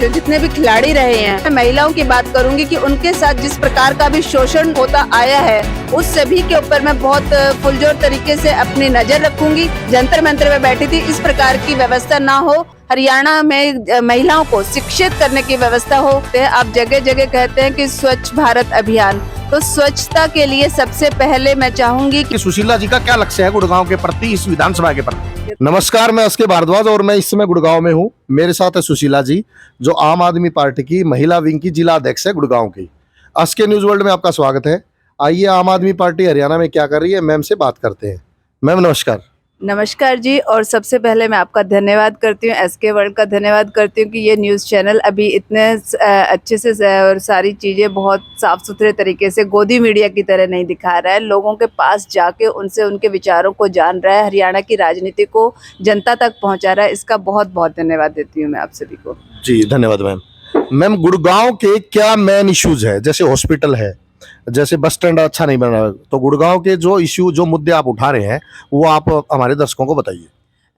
जो जितने भी खिलाड़ी रहे हैं, मैं महिलाओं की बात करूंगी कि उनके साथ जिस प्रकार का भी शोषण होता आया है उस सभी के ऊपर मैं बहुत पुरजोर तरीके से अपनी नजर रखूंगी। जंतर मंतर में बैठी थी, इस प्रकार की व्यवस्था ना हो। हरियाणा में महिलाओं को शिक्षित करने की व्यवस्था हो। आप जगह जगह कहते हैं कि स्वच्छ भारत अभियान, तो स्वच्छता के लिए सबसे पहले मैं चाहूंगी कि सुशीला जी का क्या लक्ष्य है गुड़गांव के प्रति, इस विधानसभा के प्रति। नमस्कार, मैं एसके भारद्वाज और मैं इस समय गुड़गांव में हूँ। मेरे साथ है सुशीला जी, जो आम आदमी पार्टी की महिला विंग की जिला अध्यक्ष है गुड़गांव की। एसके न्यूज वर्ल्ड में आपका स्वागत है। आइए आम आदमी पार्टी हरियाणा में क्या कर रही है, मैम से बात करते हैं। मैम नमस्कार। नमस्कार जी। और सबसे पहले मैं आपका धन्यवाद करती हूँ, एसके वर्ल्ड का धन्यवाद करती हूँ कि ये न्यूज़ चैनल अभी इतने अच्छे से और सारी चीज़ें बहुत साफ़ सुथरे तरीके से गोदी मीडिया की तरह नहीं दिखा रहा है, लोगों के पास जाके उनसे उनके विचारों को जान रहा है, हरियाणा की राजनीति को जनता तक पहुँचा रहा है। इसका बहुत बहुत धन्यवाद देती हूँ मैं आप सभी को। जी धन्यवाद मैम। मैम गुड़गांव के क्या मेन इश्यूज है, जैसे हॉस्पिटल है, जैसे बस स्टैंड अच्छा नहीं बना, तो गुड़गांव के जो इश्यू जो मुद्दे आप उठा रहे हैं वो आप हमारे दर्शकों को बताइए।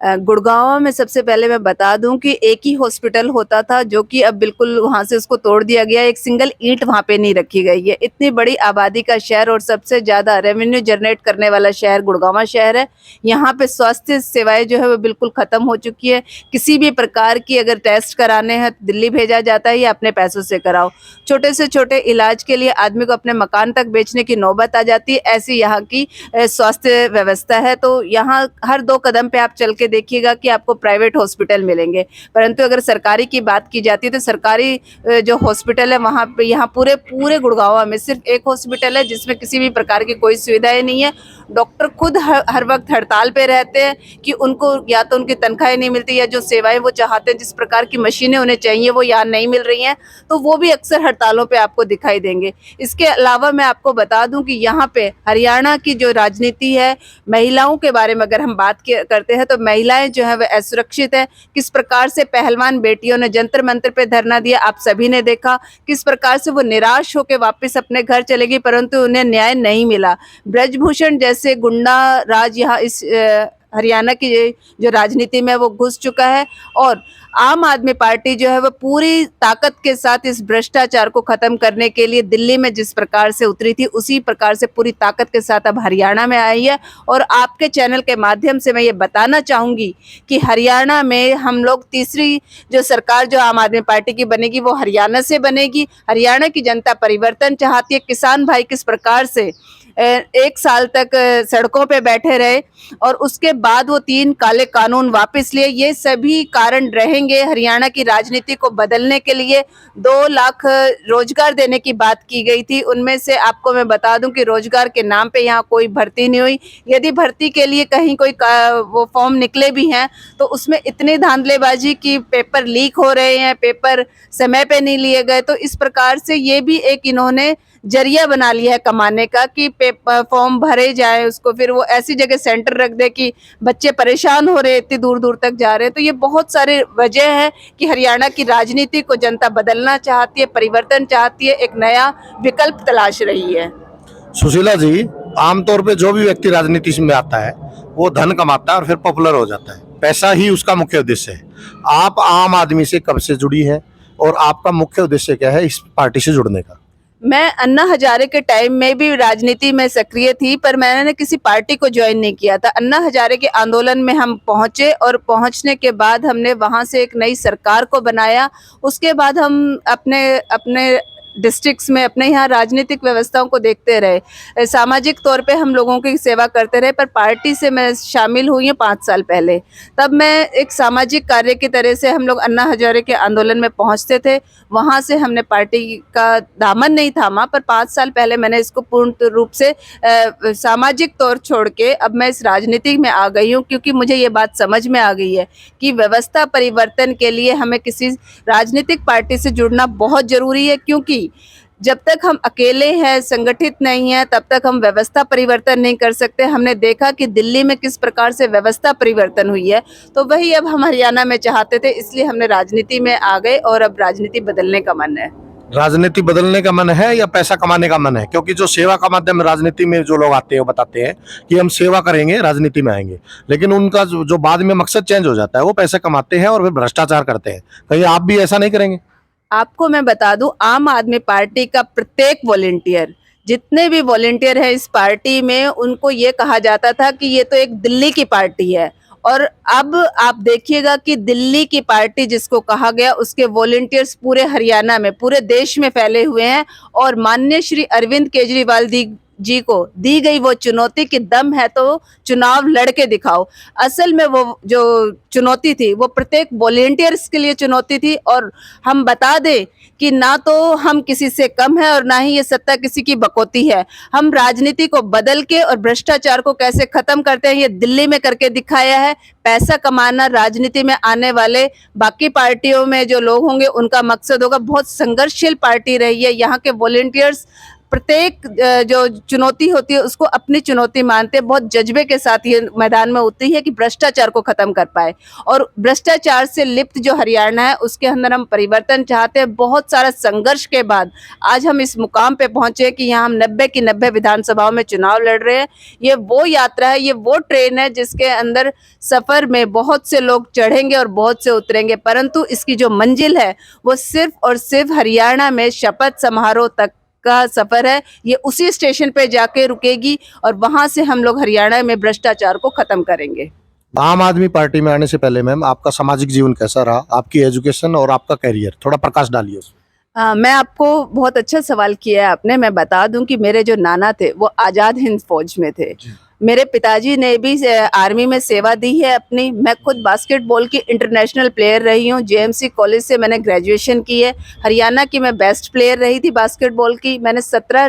गुड़गांव में सबसे पहले मैं बता दूं कि एक ही हॉस्पिटल होता था, जो कि अब बिल्कुल वहां से उसको तोड़ दिया गया। एक सिंगल ईंट वहां पे नहीं रखी गई है। इतनी बड़ी आबादी का शहर और सबसे ज़्यादा रेवेन्यू जनरेट करने वाला शहर गुड़गांव शहर है। यहाँ पे स्वास्थ्य सेवाएं जो है वो बिल्कुल ख़त्म हो चुकी है। किसी भी प्रकार की अगर टेस्ट कराने हैं तो दिल्ली भेजा जाता है या अपने पैसों से कराओ। छोटे से छोटे इलाज के लिए आदमी को अपने मकान तक बेचने की नौबत आ जाती है। ऐसी यहाँ की स्वास्थ्य व्यवस्था है। तो यहाँ हर 2 कदम पे आप चल के देखिएगा कि आपको प्राइवेट हॉस्पिटल मिलेंगे, परंतु अगर सरकारी की बात की जाती है तो सरकारी जो हॉस्पिटल है वहाँ पे यहाँ पूरे गुड़गांव में सिर्फ एक हॉस्पिटल है जिसमें किसी भी प्रकार की कोई सुविधाएं नहीं है। डॉक्टर खुद हर वक्त हड़ताल पे रहते हैं कि उनको या तो उनकी तनख्वाहें नहीं मिलती या जो सेवाएं वो चाहते हैं, जिस प्रकार की मशीनें उन्हें चाहिए वो यहाँ नहीं मिल रही हैं, तो वो भी अक्सर हड़तालों पे आपको दिखाई देंगे। इसके अलावा मैं आपको बता दूं कि यहाँ पे हरियाणा की जो राजनीति है, महिलाओं के बारे में अगर हम बात करते हैं तो महिलाएं जो है वह असुरक्षित है। किस प्रकार से पहलवान बेटियों ने जंतर मंतर पे धरना दिया, आप सभी ने देखा। किस प्रकार से वो निराश होकर वापस अपने घर चले गई, परंतु उन्हें न्याय नहीं मिला। ब्रजभूषण जैसे गुंडा राज यहाँ इस हरियाणा की जो राजनीति में वो घुस चुका है, और आम आदमी पार्टी जो है वो पूरी ताकत के साथ इस भ्रष्टाचार को खत्म करने के लिए दिल्ली में जिस प्रकार से उतरी थी उसी प्रकार से पूरी ताकत के साथ अब हरियाणा में आई है। और आपके चैनल के माध्यम से मैं ये बताना चाहूँगी कि हरियाणा में हम लोग तीसरी जो सरकार जो आम आदमी पार्टी की बनेगी वो हरियाणा से बनेगी। हरियाणा की जनता परिवर्तन चाहती है। किसान भाई किस प्रकार से 1 साल तक सड़कों पे बैठे रहे और उसके बाद वो 3 काले कानून वापस लिए, ये सभी कारण रहेंगे हरियाणा की राजनीति को बदलने के लिए। 2 लाख रोजगार देने की बात की गई थी, उनमें से आपको मैं बता दूं कि रोजगार के नाम पे यहाँ कोई भर्ती नहीं हुई। यदि भर्ती के लिए कहीं कोई वो फॉर्म निकले भी हैं तो उसमें इतनी धांधलेबाजी की पेपर लीक हो रहे हैं, पेपर समय पे नहीं लिए गए। तो इस प्रकार से ये भी एक इन्होंने जरिया बना लिया है कमाने का कि फॉर्म भरे जाए, उसको फिर वो ऐसी जगह सेंटर रख दे कि बच्चे परेशान हो रहे, इतनी दूर दूर तक जा रहे हैं। तो ये बहुत सारे वजह है कि हरियाणा की राजनीति को जनता बदलना चाहती है, परिवर्तन चाहती है, एक नया विकल्प तलाश रही है। सुशीला जी, आमतौर पे जो भी व्यक्ति राजनीति में आता है वो धन कमाता है और फिर पॉपुलर हो जाता है, पैसा ही उसका मुख्य उद्देश्य है। आप आम आदमी से कब से जुड़ी है और आपका मुख्य उद्देश्य क्या है इस पार्टी से जुड़ने का? मैं अन्ना हजारे के टाइम में भी राजनीति में सक्रिय थी, पर मैंने किसी पार्टी को ज्वाइन नहीं किया था। अन्ना हजारे के आंदोलन में हम पहुंचे और पहुंचने के बाद हमने वहां से एक नई सरकार को बनाया। उसके बाद हम अपने डिस्ट्रिक्ट्स में अपने यहाँ राजनीतिक व्यवस्थाओं को देखते रहे, सामाजिक तौर पे हम लोगों की सेवा करते रहे। पर पार्टी से मैं शामिल हुई हूँ 5 साल पहले। तब मैं एक सामाजिक कार्य की तरह से हम लोग अन्ना हजारे के आंदोलन में पहुँचते थे, वहाँ से हमने पार्टी का दामन नहीं थामा। पर 5 साल पहले मैंने इसको पूर्ण रूप से सामाजिक तौर छोड़ के अब मैं इस राजनीति में आ गई हूँ, क्योंकि मुझे ये बात समझ में आ गई है कि व्यवस्था परिवर्तन के लिए हमें किसी राजनीतिक पार्टी से जुड़ना बहुत ज़रूरी है। क्योंकि जब तक हम अकेले हैं, संगठित नहीं हैं, तब तक हम व्यवस्था परिवर्तन नहीं कर सकते। हमने देखा कि दिल्ली में किस प्रकार से व्यवस्था परिवर्तन हुई है, तो वही अब हम हरियाणा में चाहते थे, इसलिए हमने राजनीति में आ गए और अब राजनीति बदलने का मन है। राजनीति बदलने का मन है या पैसा कमाने का मन है? क्योंकि जो सेवा का माध्यम राजनीति में जो लोग आते हैं वो बताते हैं कि हम सेवा करेंगे, राजनीति में आएंगे, लेकिन उनका जो बाद में मकसद चेंज हो जाता है, वो पैसे कमाते हैं और फिर भ्रष्टाचार करते हैं। कहीं आप भी ऐसा नहीं करेंगे? आपको मैं बता दूं, आम आदमी पार्टी का प्रत्येक वॉलेंटियर, जितने भी वॉलेंटियर हैं इस पार्टी में, उनको ये कहा जाता था कि ये तो एक दिल्ली की पार्टी है। और अब आप देखिएगा कि दिल्ली की पार्टी जिसको कहा गया, उसके वॉलेंटियर्स पूरे हरियाणा में, पूरे देश में फैले हुए हैं। और माननीय श्री अरविंद केजरीवाल जी को दी गई वो चुनौती कि दम है तो चुनाव लड़के दिखाओ। असल में वो जो चुनौती थी वो प्रत्येक वॉलेंटियर्स के लिए चुनौती थी। और हम बता दें कि ना तो हम किसी से कम है और ना ही ये सत्ता किसी की बकौती है। हम राजनीति को बदल के और भ्रष्टाचार को कैसे खत्म करते हैं, ये दिल्ली में करके दिखाया है। पैसा कमाना राजनीति में आने वाले बाकी पार्टियों में जो लोग होंगे उनका मकसद होगा। बहुत संघर्षशील पार्टी रही है। यहाँ के वॉलेंटियर्स प्रत्येक जो चुनौती होती है उसको अपनी चुनौती मानते हैं। बहुत जज्बे के साथ ये मैदान में उतरी है कि भ्रष्टाचार को खत्म कर पाए। और भ्रष्टाचार से लिप्त जो हरियाणा है उसके अंदर हम परिवर्तन चाहते हैं। बहुत सारा संघर्ष के बाद आज हम इस मुकाम पे पहुंचे कि यहाँ हम 90 की 90 विधानसभाओं में चुनाव लड़ रहे हैं। ये वो यात्रा है, ये वो ट्रेन है जिसके अंदर सफर में बहुत से लोग चढ़ेंगे और बहुत से उतरेंगे, परंतु इसकी जो मंजिल है वो सिर्फ और सिर्फ हरियाणा में शपथ समारोह तक का सफर है। ये उसी स्टेशन पे जाके रुकेगी और वहां से हम लोग हरियाणा में भ्रष्टाचार को खत्म करेंगे। आम आदमी पार्टी में आने से पहले मैम आपका सामाजिक जीवन कैसा रहा, आपकी एजुकेशन और आपका करियर, थोड़ा प्रकाश डालिए उसमें। मैं आपको बहुत अच्छा सवाल किया है आपने। मैं बता दूं कि मेरे जो नाना थे वो आज़ाद हिंद फौज में थे। मेरे पिताजी ने भी आर्मी में सेवा दी है अपनी। मैं खुद बास्केटबॉल की इंटरनेशनल प्लेयर रही हूँ। जेएमसी कॉलेज से मैंने ग्रेजुएशन की है। हरियाणा की मैं बेस्ट प्लेयर रही थी बास्केटबॉल की। मैंने 17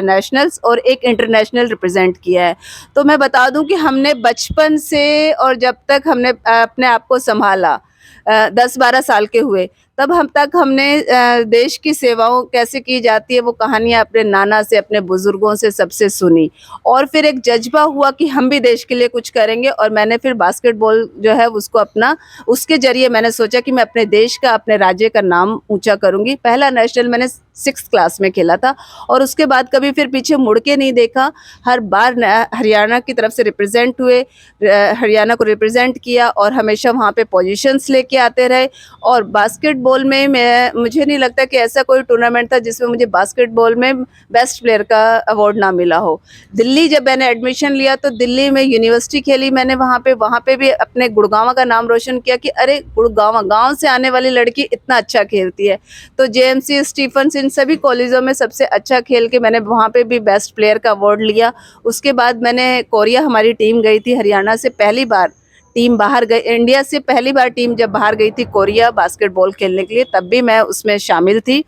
नेशनल्स और एक इंटरनेशनल रिप्रेजेंट किया है। तो मैं बता दूं कि हमने बचपन से और जब तक हमने अपने आप को संभाला, 10-12 साल के हुए तब हम तक हमने देश की सेवाओं कैसे की जाती है वो कहानियाँ अपने नाना से, अपने बुजुर्गों से सबसे सुनी। और फिर एक जज्बा हुआ कि हम भी देश के लिए कुछ करेंगे। और मैंने फिर बास्केटबॉल जो है उसको अपना, उसके जरिए मैंने सोचा कि मैं अपने देश का, अपने राज्य का नाम ऊंचा करूंगी। पहला नेशनल मैंने 6th क्लास में खेला था और उसके बाद कभी फिर पीछे मुड़ के नहीं देखा। हर बार हरियाणा की तरफ से रिप्रेजेंट हुए, हरियाणा को रिप्रेजेंट किया और हमेशा वहाँ पे पोजीशंस लेके आते रहे। और बास्केटबॉल में मुझे नहीं लगता कि ऐसा कोई टूर्नामेंट था जिसमें मुझे बास्केटबॉल में बेस्ट प्लेयर का अवार्ड ना मिला हो। दिल्ली जब मैंने एडमिशन लिया तो दिल्ली में यूनिवर्सिटी खेली मैंने, वहाँ पे भी अपने गुड़गांव का नाम रोशन किया कि अरे गुड़गांव गाँव से आने वाली लड़की इतना अच्छा खेलती है। तो जेएमसी, स्टीफेंस, इन सभी कॉलेजों में सबसे अच्छा खेल के मैंने वहाँ पे भी बेस्ट प्लेयर का अवार्ड लिया। उसके बाद मैंने कोरिया, हमारी टीम गई थी हरियाणा से पहली बार, टीम बाहर गई, इंडिया से पहली बार टीम जब बाहर गई थी कोरिया बास्केटबॉल खेलने के लिए, तब भी मैं उसमें शामिल थी।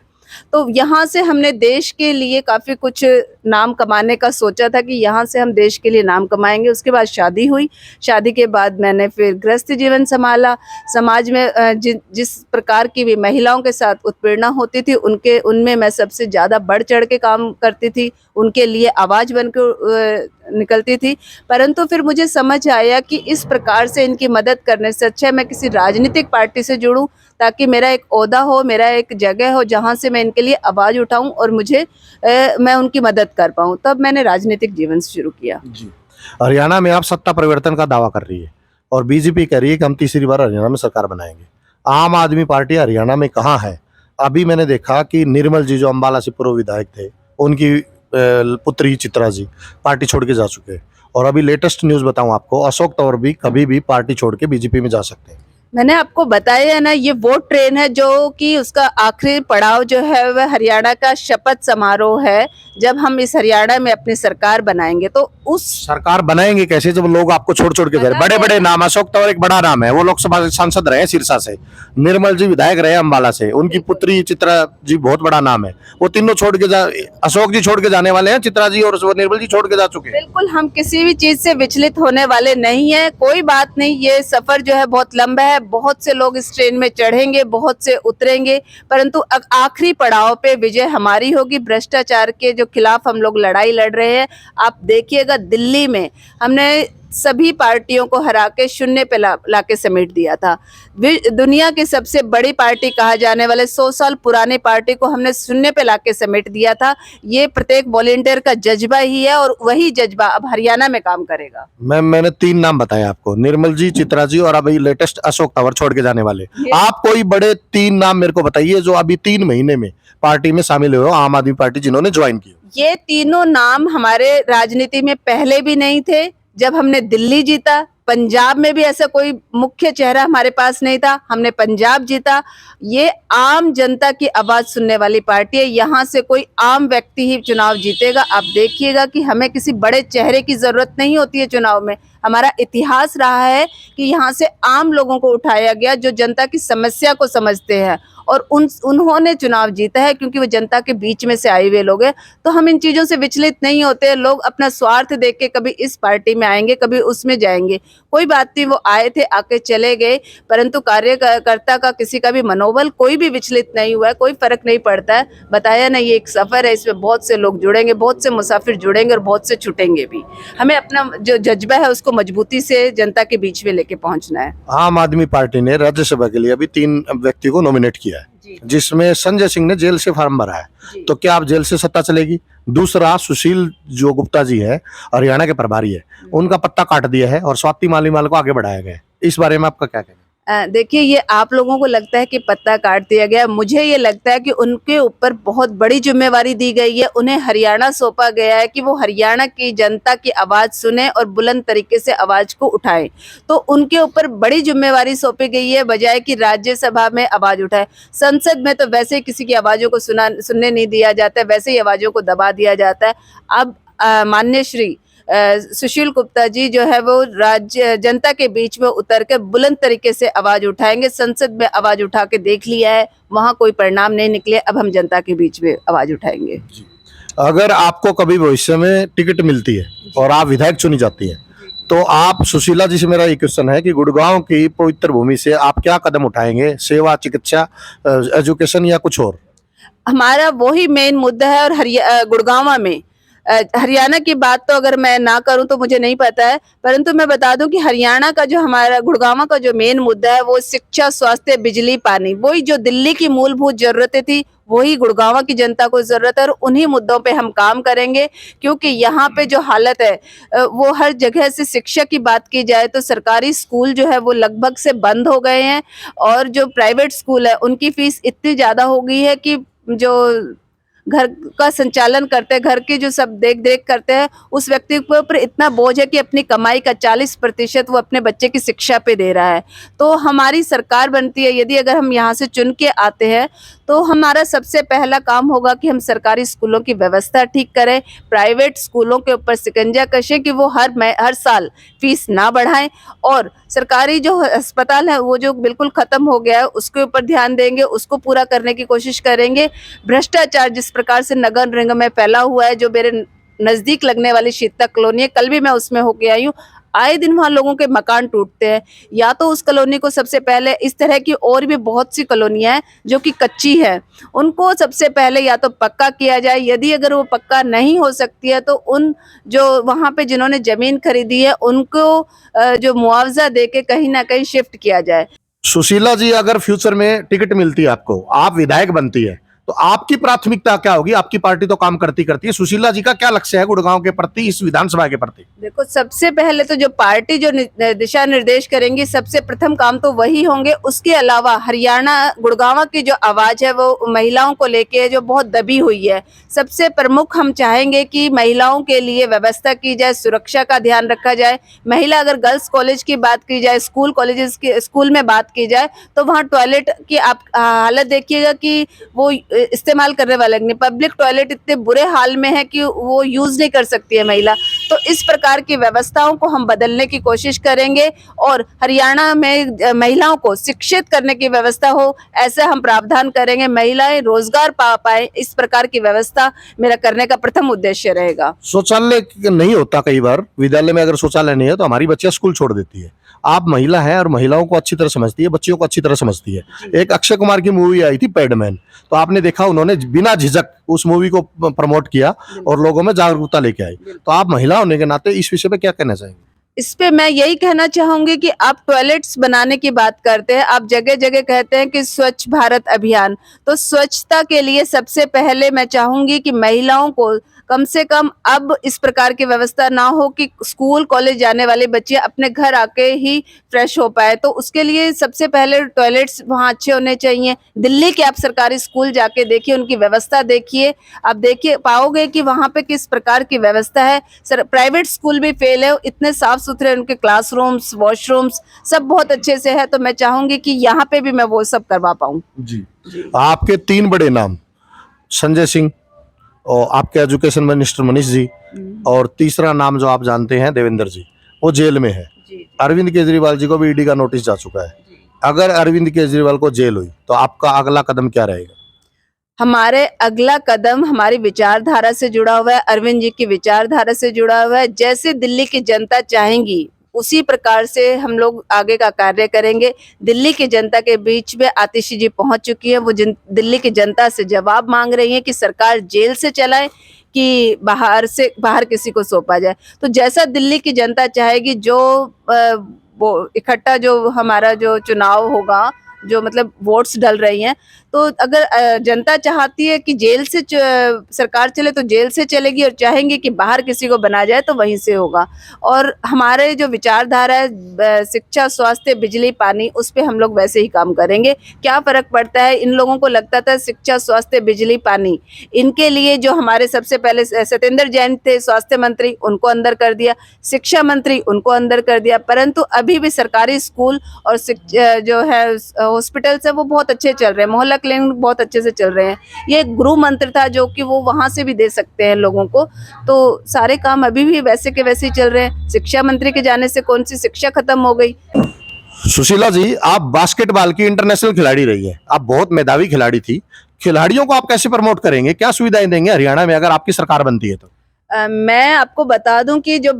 तो यहाँ से हमने देश के लिए काफ़ी कुछ नाम कमाने का सोचा था कि यहाँ से हम देश के लिए नाम कमाएंगे। उसके बाद शादी हुई। शादी के बाद मैंने फिर गृहस्थ जीवन संभाला। समाज में जिस प्रकार की भी महिलाओं के साथ उत्पीड़ना होती थी उनमें मैं सबसे ज़्यादा बढ़ चढ़ के काम करती थी, उनके लिए आवाज़ बनकर निकलती थी। परंतु फिर मुझे समझ आया कि इस प्रकार से इनकी मदद करने से अच्छा है मैं किसी राजनीतिक पार्टी से जुड़ूं, ताकि मेरा एक ओहदा हो, मेरा एक जगह हो जहां से मैं इनके लिए आवाज़ उठाऊं और मैं उनकी मदद कर पाऊं। तब मैंने राजनीतिक जीवन शुरू किया। जी, हरियाणा में आप सत्ता परिवर्तन का दावा कर रही है और बीजेपी कह रही है कि हम तीसरी बार हरियाणा में सरकार बनाएंगे। आम आदमी पार्टी हरियाणा में कहाँ है? अभी मैंने देखा कि निर्मल जी जो अम्बाला से पूर्व विधायक थे, उनकी पुत्री चित्रा जी पार्टी छोड़ के जा चुके हैं। और अभी लेटेस्ट न्यूज़ बताऊं आपको, अशोक तंवर भी कभी भी पार्टी छोड़ के बीजेपी में जा सकते हैं। मैंने आपको बताया है ना, ये वो ट्रेन है जो कि उसका आखिरी पड़ाव जो है वह हरियाणा का शपथ समारोह है। जब हम इस हरियाणा में अपनी सरकार बनाएंगे तो उस सरकार बनाएंगे कैसे जब लोग आपको छोड़ छोड़ के जा रहे? बड़े बड़े नाम, अशोक तंवर एक बड़ा नाम है, वो लोकसभा सांसद रहे सिरसा से, निर्मल जी विधायक रहे अम्बाला से, उनकी पुत्री चित्रा जी बहुत बड़ा नाम है। वो तीनों छोड़ के अशोक जी छोड़ के जाने वाले हैं, चित्रा जी और निर्मल जी छोड़ के जा चुके हैं। बिल्कुल, हम किसी भी चीज से विचलित होने वाले नहीं है। कोई बात नहीं, ये सफर जो है बहुत लंबा है। बहुत से लोग इस ट्रेन में चढ़ेंगे, बहुत से उतरेंगे, परंतु आखिरी पड़ाव पे विजय हमारी होगी। भ्रष्टाचार के जो खिलाफ हम लोग लड़ाई लड़ रहे हैं। आप देखिएगा दिल्ली में हमने सभी पार्टियों को हरा के शून्य पे ला के समेट दिया था। दुनिया की सबसे बड़ी पार्टी कहा जाने वाले 100 साल पुरानी पार्टी को हमने शून्य पे ला के समेट दिया था। ये प्रत्येक वॉलेंटियर का जज्बा ही है और वही जज्बा अब हरियाणा में काम करेगा। मैंने 3 नाम बताए आपको, निर्मल जी, चित्रा जी और अभी लेटेस्ट अशोक तंवर छोड़ के जाने वाले। आप कोई बड़े 3 नाम मेरे को बताइए जो अभी 3 महीने में पार्टी में शामिल हुए हो, आम आदमी पार्टी जिन्होंने ज्वाइन की। ये तीनों नाम हमारे राजनीति में पहले भी नहीं थे। जब हमने दिल्ली जीता, पंजाब में भी ऐसा कोई मुख्य चेहरा हमारे पास नहीं था, हमने पंजाब जीता। ये आम जनता की आवाज सुनने वाली पार्टी है। यहाँ से कोई आम व्यक्ति ही चुनाव जीतेगा। आप देखिएगा कि हमें किसी बड़े चेहरे की जरूरत नहीं होती है चुनाव में। हमारा इतिहास रहा है कि यहाँ से आम लोगों को उठाया गया जो जनता की समस्या को समझते हैं और उन्होंने चुनाव जीता है क्योंकि वो जनता के बीच में से आए हुए लोग हैं। तो हम इन चीजों से विचलित नहीं होते। लोग अपना स्वार्थ देख के कभी इस पार्टी में आएंगे, कभी उसमें जाएंगे, कोई बात नहीं, वो आए थे, आके चले गए, परंतु कार्यकर्ता का किसी का भी मनोबल कोई भी विचलित नहीं हुआ है, कोई फर्क नहीं पड़ता है। बताया ना, ये एक सफर है, इसमें बहुत से लोग जुड़ेंगे, बहुत से मुसाफिर जुड़ेंगे और बहुत से छूटेंगे भी। हमें अपना जो जज्बा है उसको मजबूती से जनता के बीच में लेके पहुंचना है। आम आदमी पार्टी ने राज्यसभा के लिए अभी 3 व्यक्ति को नॉमिनेट किया है, जिसमें संजय सिंह ने जेल से फॉर्म भरा है। तो क्या अब जेल से सत्ता चलेगी? दूसरा, सुशील जो गुप्ता जी है, हरियाणा के प्रभारी है, उनका पत्ता काट दिया है और स्वाति मालीवाल को आगे बढ़ाया गया है। इस बारे में आपका क्या कहना है? देखिए, ये आप लोगों को लगता है कि पत्ता काट दिया गया, मुझे ये लगता है कि उनके ऊपर बहुत बड़ी जिम्मेवारी दी गई है। उन्हें हरियाणा सौंपा गया है कि वो हरियाणा की जनता की आवाज़ सुने और बुलंद तरीके से आवाज़ को उठाएं। तो उनके ऊपर बड़ी जिम्मेवारी सौंपी गई है, बजाय कि राज्यसभा में आवाज़ उठाए। संसद में तो वैसे ही किसी की आवाज़ों को सुनने नहीं दिया जाता है, वैसे ही आवाज़ों को दबा दिया जाता है। अब माननीय श्री सुशील गुप्ता जी जो है वो राज्य जनता के बीच में उतर के बुलंद तरीके से आवाज उठाएंगे। संसद में आवाज उठा के देख लिया है, वहां कोई परिणाम नहीं निकले। अब हम जनता के बीच में आवाज उठाएंगे। अगर आपको कभी भविष्य में टिकट मिलती है और आप विधायक चुनी जाती है, तो आप, सुशीला जी से मेरा ये क्वेश्चन है कि गुड़गांव की पवित्र भूमि से आप क्या कदम उठाएंगे? सेवा, चिकित्सा, एजुकेशन या कुछ और? हमारा वही मेन मुद्दा है। और गुड़गांव में हरियाणा की बात तो अगर मैं ना करूं तो मुझे नहीं पता है, परंतु मैं बता दूं कि हरियाणा का जो हमारा गुड़गांव का जो मेन मुद्दा है वो शिक्षा, स्वास्थ्य, बिजली, पानी, वही जो दिल्ली की मूलभूत जरूरतें थी वही गुड़गांव की जनता को जरूरत है। और उन्हीं मुद्दों पे हम काम करेंगे, क्योंकि यहाँ पे जो हालत है वो हर जगह से। शिक्षा की बात की जाए तो सरकारी स्कूल जो है वो लगभग से बंद हो गए हैं और जो प्राइवेट स्कूल है उनकी फीस इतनी ज्यादा हो गई है कि जो घर का संचालन करते हैं, घर की जो सब देख रेख करते हैं, उस व्यक्ति के ऊपर इतना बोझ है कि अपनी कमाई का 40% वो अपने बच्चे की शिक्षा पे दे रहा है। तो हमारी सरकार बनती है, यदि अगर हम यहाँ से चुन के आते हैं तो हमारा सबसे पहला काम होगा कि हम सरकारी स्कूलों की व्यवस्था ठीक करें, प्राइवेट स्कूलों के ऊपर शिकंजा कसें कि वो हर साल फीस ना बढ़ाएं, और सरकारी जो अस्पताल है वो जो बिल्कुल खत्म हो गया है उसके ऊपर ध्यान देंगे, उसको पूरा करने की कोशिश करेंगे। भ्रष्टाचार जिस प्रकार से नगर निगम में फैला हुआ है, जो मेरे नजदीक लगने वाली शीतला कॉलोनी है, कल भी मैं उसमें होके आई हूँ, आए दिन वहाँ लोगों के मकान टूटते हैं। या तो उस कॉलोनी को सबसे पहले, इस तरह की और भी बहुत सी कॉलोनियाँ हैं जो कि कच्ची है, उनको सबसे पहले या तो पक्का किया जाए। यदि अगर वो पक्का नहीं हो सकती है तो उन जो वहाँ पे जिन्होंने जमीन खरीदी है उनको जो मुआवजा दे के कहीं ना कहीं शिफ्ट किया जाए। सुशीला जी, अगर फ्यूचर में टिकट मिलती है आपको, आप विधायक बनती है, तो आपकी प्राथमिकता क्या होगी? आपकी पार्टी तो काम करती है, सुशीला जी का क्या लक्ष्य है गुड़गांव के प्रति, इस विधानसभा के प्रति? देखो, सबसे पहले तो जो पार्टी जो दिशा निर्देश करेंगी, सबसे प्रथम काम तो वही होंगे। उसके अलावा हरियाणा गुड़गांव की जो आवाज है वो महिलाओं को लेके जो बहुत दबी हुई है, सबसे प्रमुख हम चाहेंगे कि महिलाओं के लिए व्यवस्था की जाए, सुरक्षा का ध्यान रखा जाए। महिला, अगर गर्ल्स कॉलेज की बात की जाए, स्कूल में बात की जाए, तो वहाँ टॉयलेट की आप हालत देखिएगा कि वो इस्तेमाल करने वाले नहीं। पब्लिक टॉयलेट इतने बुरे हाल में है कि वो यूज नहीं कर सकती है महिला। तो इस प्रकार की व्यवस्थाओं को हम बदलने की कोशिश करेंगे और हरियाणा में महिलाओं को शिक्षित करने की व्यवस्था हो, ऐसे हम प्रावधान करेंगे, महिलाएं रोजगार पा पाए, इस प्रकार की व्यवस्था मेरा करने का प्रथम उद्देश्य रहेगा। शौचालय नहीं होता, कई बार विद्यालय में अगर शौचालय नहीं है तो हमारी बच्चियां स्कूल छोड़ देती है। आप महिला हैं और महिलाओं को अच्छी तरह समझती है, बच्चियों को अच्छी तरह समझती है। एक अक्षय कुमार की मूवी आई थी पैडमैन, तो आपने देखा उन्होंने बिना झिझक उस मूवी को प्रमोट किया और लोगों में जागरूकता लेके आई। तो आप महिला होने के नाते इस विषय पे क्या कहना चाहेंगे? इस पे मैं यही कहना चाहूंगी कि आप टॉयलेट्स बनाने की बात करते हैं, आप जगह जगह कहते हैं कि स्वच्छ भारत अभियान, तो स्वच्छता के लिए सबसे पहले मैं चाहूंगी कि महिलाओं को कम से कम अब इस प्रकार की व्यवस्था ना हो कि स्कूल कॉलेज जाने वाले बच्चे अपने घर आके ही फ्रेश हो पाए। तो उसके लिए सबसे पहले टॉयलेट्स वहाँ अच्छे होने चाहिए। दिल्ली के आप सरकारी स्कूल जाके देखिए, उनकी व्यवस्था देखिए, आप देखिए पाओगे कि वहाँ पे किस प्रकार की व्यवस्था है। सर प्राइवेट स्कूल भी फेल है, इतने साफ सुथरे उनके क्लासरूम्स, वॉशरूम्स सब बहुत अच्छे से है। तो मैं चाहूंगी कि यहाँ पे भी मैं वो सब करवा पाऊँ। जी, आपके 3 बड़े नाम, संजय सिंह और आपके एजुकेशन मिनिस्टर मनीष जी, और तीसरा नाम जो आप जानते हैं देवेंद्र जी, वो जेल में है। अरविंद केजरीवाल जी को भी ईडी का नोटिस जा चुका है। अगर अरविंद केजरीवाल को जेल हुई तो आपका अगला कदम क्या रहेगा? हमारे अगला कदम हमारी विचारधारा से जुड़ा हुआ है, अरविंद जी की विचारधारा से जुड़ा हुआ है। जैसे दिल्ली की जनता चाहेंगी उसी प्रकार से हम लोग आगे का कार्य करेंगे। दिल्ली की जनता के बीच में आतिशी जी पहुंच चुकी है, वो दिल्ली की जनता से जवाब मांग रही है कि सरकार जेल से चलाए कि बाहर किसी को सौंपा जाए। तो जैसा दिल्ली की जनता चाहेगी, जो वो इकट्ठा जो हमारा जो चुनाव होगा, जो मतलब वोट्स डल रही हैं, तो अगर जनता चाहती है कि जेल से सरकार चले तो जेल से चलेगी, और चाहेंगे कि बाहर किसी को बना जाए तो वहीं से होगा। और हमारे जो विचारधारा है शिक्षा, स्वास्थ्य, बिजली, पानी, उस पे हम लोग वैसे ही काम करेंगे। क्या फर्क पड़ता है, इन लोगों को लगता था शिक्षा, स्वास्थ्य, बिजली, पानी इनके लिए जो हमारे सबसे पहले सत्येंद्र जैन थे स्वास्थ्य मंत्री, उनको अंदर कर दिया, शिक्षा मंत्री उनको अंदर कर दिया, परंतु अभी भी सरकारी स्कूल और जो है हॉस्पिटल्स है वो बहुत अच्छे चल रहे हैं, मोहल्ला क्लिनिक बहुत अच्छे से चल रहे हैं। ये एक गुरु मंत्र था जो कि वो वहां से भी दे सकते हैं लोगों को। तो सारे काम अभी भी वैसे के वैसे ही चल रहे हैं। शिक्षा मंत्री के जाने से कौन सी शिक्षा खत्म हो गई? सुशीला जी, आप बास्केटबॉल की इंटरनेशनल खिलाड़ी रही हैं, आप बहुत मेधावी खिलाड़ी थी। खिलाड़ियों को आप कैसे प्रमोट करेंगे, क्या सुविधाएं देंगे हरियाणा में अगर आपकी सरकार बनती है तो? मैं आपको बता दूं कि जो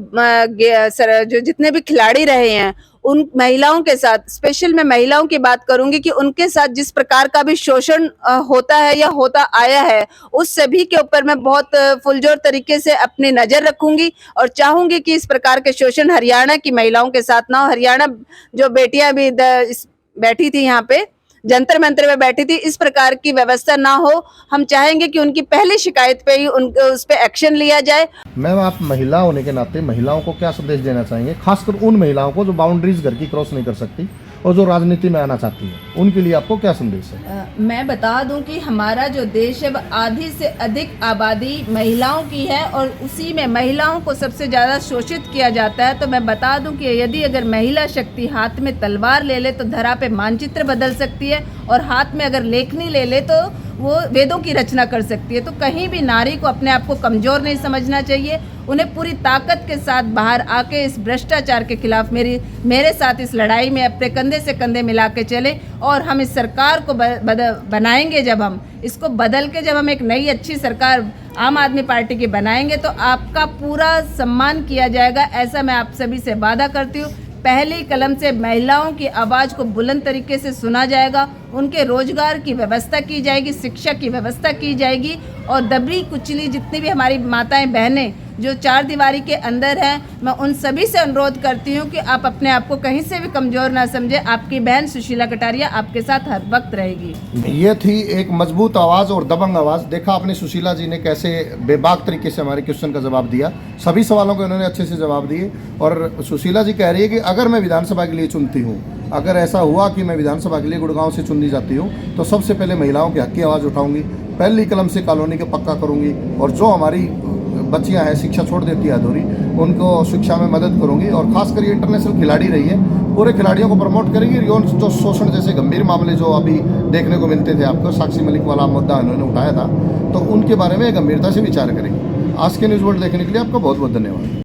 जितने भी खिलाड़ी रहे हैं उन महिलाओं के साथ, स्पेशल मैं महिलाओं की बात करूंगी कि उनके साथ जिस प्रकार का भी शोषण होता है या होता आया है, उस सभी के ऊपर मैं बहुत फुलजोर तरीके से अपनी नजर रखूंगी और चाहूंगी कि इस प्रकार के शोषण हरियाणा की महिलाओं के साथ ना हो। हरियाणा जो बेटियां भी बैठी थी यहाँ पे जंतर मंतर में बैठी थी, इस प्रकार की व्यवस्था ना हो। हम चाहेंगे कि उनकी पहली शिकायत पे ही उस पे एक्शन लिया जाए। मैम, आप महिला होने के नाते महिलाओं को क्या संदेश देना चाहेंगे, खासकर उन महिलाओं को जो बाउंड्रीज घर की क्रॉस नहीं कर सकती और जो राजनीति में आना चाहती है, उनके लिए आपको क्या संदेश है? मैं बता दूं कि हमारा जो देश है वह आधी से अधिक आबादी महिलाओं की है और उसी में महिलाओं को सबसे ज़्यादा शोषित किया जाता है। तो मैं बता दूं कि यदि अगर महिला शक्ति हाथ में तलवार ले ले तो धरा पे मानचित्र बदल सकती है, और हाथ में अगर लेखनी ले ले तो वो वेदों की रचना कर सकती है। तो कहीं भी नारी को अपने आप को कमज़ोर नहीं समझना चाहिए, उन्हें पूरी ताकत के साथ बाहर आके इस भ्रष्टाचार के खिलाफ मेरे साथ इस लड़ाई में अपने कंधे से कंधे मिला के चले। और हम इस सरकार को बनाएंगे, जब हम इसको बदल के जब हम एक नई अच्छी सरकार आम आदमी पार्टी की बनाएंगे तो आपका पूरा सम्मान किया जाएगा, ऐसा मैं आप सभी से वादा करती हूँ। पहली कलम से महिलाओं की आवाज़ को बुलंद तरीके से सुना जाएगा, उनके रोजगार की व्यवस्था की जाएगी, शिक्षा की व्यवस्था की जाएगी, और दबी कुचली जितनी भी हमारी माताएं बहनें जो चार दीवारी के अंदर हैं, मैं उन सभी से अनुरोध करती हूँ कि आप अपने आप को कहीं से भी कमज़ोर ना समझे। आपकी बहन सुशीला कटारिया आपके साथ हर वक्त रहेगी। ये थी एक मजबूत आवाज़ और दबंग आवाज़। देखा आपने सुशीला जी ने कैसे बेबाक तरीके से हमारे क्वेश्चन का जवाब दिया, सभी सवालों को उन्होंने अच्छे से जवाब दिए। और सुशीला जी कह रही है कि अगर मैं विधानसभा के लिए चुनती हूँ, अगर ऐसा हुआ कि मैं विधानसभा के लिए गुड़गांव से चुनी जाती हूँ, तो सबसे पहले महिलाओं के हक की आवाज़ उठाऊंगी, पहली कलम से कॉलोनी को पक्का करूँगी, और जो हमारी बच्चियां हैं शिक्षा छोड़ देती है अधूरी, उनको शिक्षा में मदद करूंगी। और खासकर ये इंटरनेशनल खिलाड़ी रही है, पूरे खिलाड़ियों को प्रमोट करेंगी। यौन जो शोषण जैसे गंभीर मामले जो अभी देखने को मिलते थे आपको, साक्षी मलिक वाला मुद्दा उन्होंने उठाया था, तो उनके बारे में गंभीरता से विचार करेंगे। आज के न्यूज़ वर्ल्ड देखने के लिए आपका बहुत बहुत धन्यवाद।